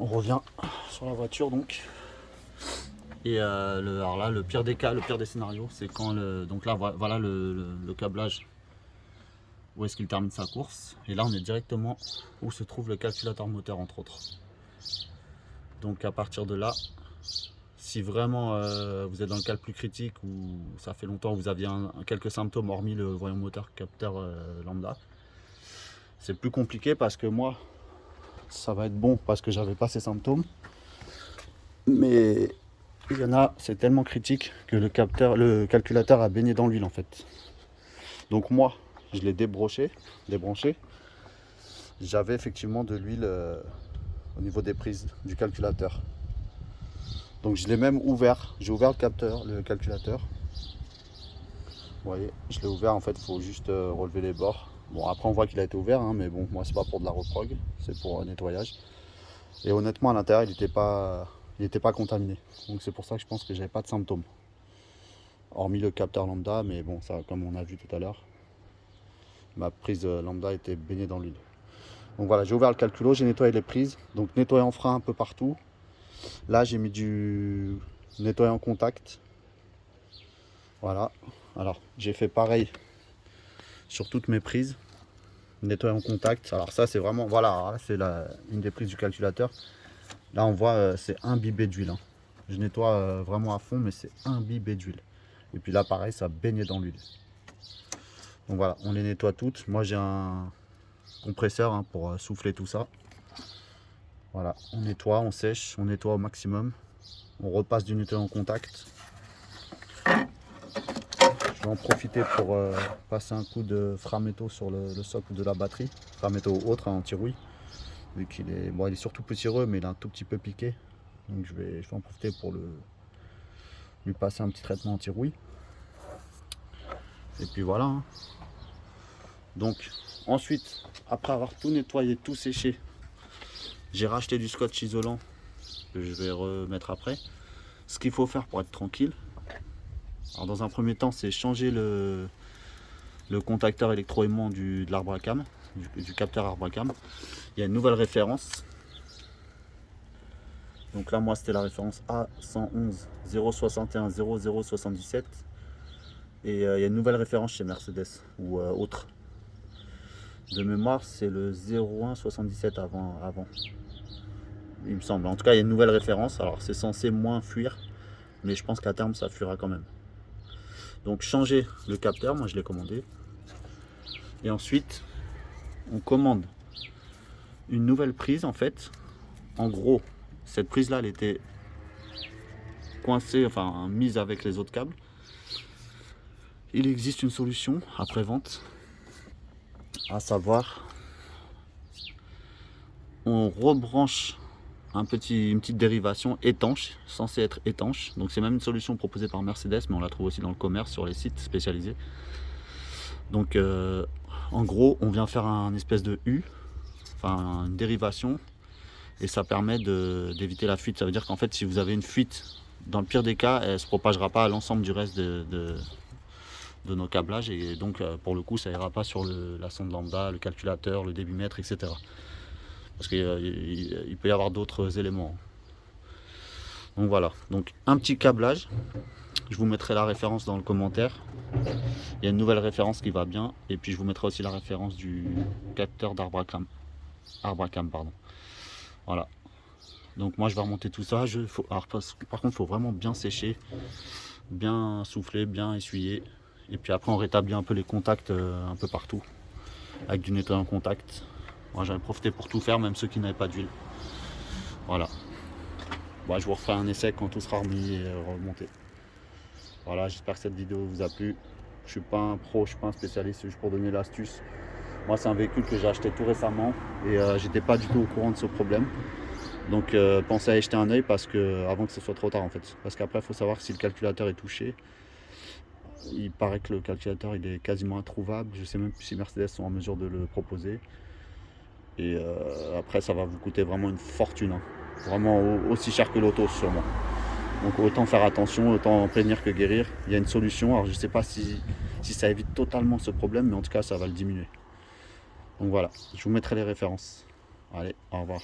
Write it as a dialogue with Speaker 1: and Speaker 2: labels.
Speaker 1: On revient sur la voiture donc. Et alors là, le pire des cas, le pire des scénarios, c'est quand donc là voilà le câblage où est-ce qu'il termine sa course. Et là on est directement où se trouve le calculateur moteur entre autres. Donc à partir de là, si vraiment vous êtes dans le cas le plus critique ou ça fait longtemps que vous aviez quelques symptômes hormis le voyant moteur capteur lambda, c'est plus compliqué parce que moi ça va être bon parce que j'avais pas ces symptômes. Mais il y en a, c'est tellement critique que le calculateur a baigné dans l'huile en fait. Donc moi, je l'ai débranché. J'avais effectivement de l'huile au niveau des prises du calculateur. Donc je l'ai même ouvert. J'ai ouvert le calculateur. Vous voyez, je l'ai ouvert en fait, il faut juste relever les bords. Bon après on voit qu'il a été ouvert, hein, mais bon, moi c'est pas pour de la reprog, c'est pour nettoyage. Et honnêtement à l'intérieur il n'était pas contaminé. Donc c'est pour ça que je pense que j'avais pas de symptômes. Hormis le capteur lambda, mais bon ça comme on a vu tout à l'heure, ma prise lambda était baignée dans l'huile. Donc voilà, j'ai ouvert le calculo, j'ai nettoyé les prises. Donc nettoyant frein un peu partout. Là j'ai mis du nettoyant contact. Voilà. Alors j'ai fait pareil sur toutes mes prises. Nettoyant contact. Alors ça c'est vraiment, voilà, c'est une des prises du calculateur. Là on voit c'est imbibé d'huile. Hein. Je nettoie vraiment à fond, mais c'est imbibé d'huile. Et puis là pareil, ça baignait dans l'huile. Donc voilà, on les nettoie toutes. Moi j'ai un compresseur hein, pour souffler tout ça. Voilà, on nettoie, on sèche, on nettoie au maximum. On repasse du nettoyant contact. Je vais en profiter pour passer un coup de Frametto sur le socle de la batterie. Frametto autre, hein, anti-rouille. Vu qu'il est, bon, il est surtout poussiéreux, mais il est un tout petit peu piqué. Donc je vais en profiter pour lui passer un petit traitement anti-rouille. Et puis voilà. Hein. Donc ensuite, après avoir tout nettoyé, tout séché, j'ai racheté du scotch isolant que je vais remettre après. Ce qu'il faut faire pour être tranquille. Alors dans un premier temps, c'est changer le contacteur électroaimant de l'arbre à cam, du capteur arbre à cam. Il y a une nouvelle référence. Donc là, moi, c'était la référence A111 061 0077. Et il y a une nouvelle référence chez Mercedes ou autre. De mémoire, c'est le 0177 avant. Il me semble. En tout cas, il y a une nouvelle référence. Alors, c'est censé moins fuir, mais je pense qu'à terme, ça fuira quand même. Donc, changer le capteur, moi, je l'ai commandé. Et ensuite, on commande une nouvelle prise, en fait. En gros, cette prise-là, elle était coincée, enfin, mise avec les autres câbles. Il existe une solution après-vente, à savoir, on rebranche une petite dérivation étanche, censée être étanche. Donc c'est même une solution proposée par Mercedes, mais on la trouve aussi dans le commerce sur les sites spécialisés. Donc en gros, on vient faire un espèce de U, enfin une dérivation, et ça permet d'éviter la fuite. Ça veut dire qu'en fait, si vous avez une fuite, dans le pire des cas, elle ne se propagera pas à l'ensemble du reste de nos câblages, et donc pour le coup, ça ira pas sur la sonde lambda, le calculateur, le débitmètre, etc. Parce qu'il peut y avoir d'autres éléments. Donc voilà, donc un petit câblage, je vous mettrai la référence dans le commentaire. Il y a une nouvelle référence qui va bien, et puis je vous mettrai aussi la référence du capteur d'arbre à cam. Pardon. Voilà. Donc moi je vais remonter tout ça. Par contre, il faut vraiment bien sécher, bien souffler, bien essuyer. Et puis après on rétablit un peu les contacts un peu partout, avec du nettoyant contact. Moi j'en ai profité pour tout faire, même ceux qui n'avaient pas d'huile. Voilà. Bon, je vous referai un essai quand tout sera remis et remonté. Voilà, j'espère que cette vidéo vous a plu. Je suis pas un pro, je suis pas un spécialiste, c'est juste pour donner l'astuce. Moi c'est un véhicule que j'ai acheté tout récemment et j'étais pas du tout au courant de ce problème. Donc pensez à y jeter un œil avant que ce soit trop tard en fait. Parce qu'après il faut savoir si le calculateur est touché. Il paraît que le calculateur il est quasiment introuvable. Je sais même plus si Mercedes sont en mesure de le proposer. Et après ça va vous coûter vraiment une fortune. Hein. Vraiment aussi cher que l'auto sûrement. Donc autant faire attention, autant prévenir que guérir. Il y a une solution, alors je ne sais pas si ça évite totalement ce problème, mais en tout cas ça va le diminuer. Donc voilà, je vous mettrai les références. Allez, au revoir.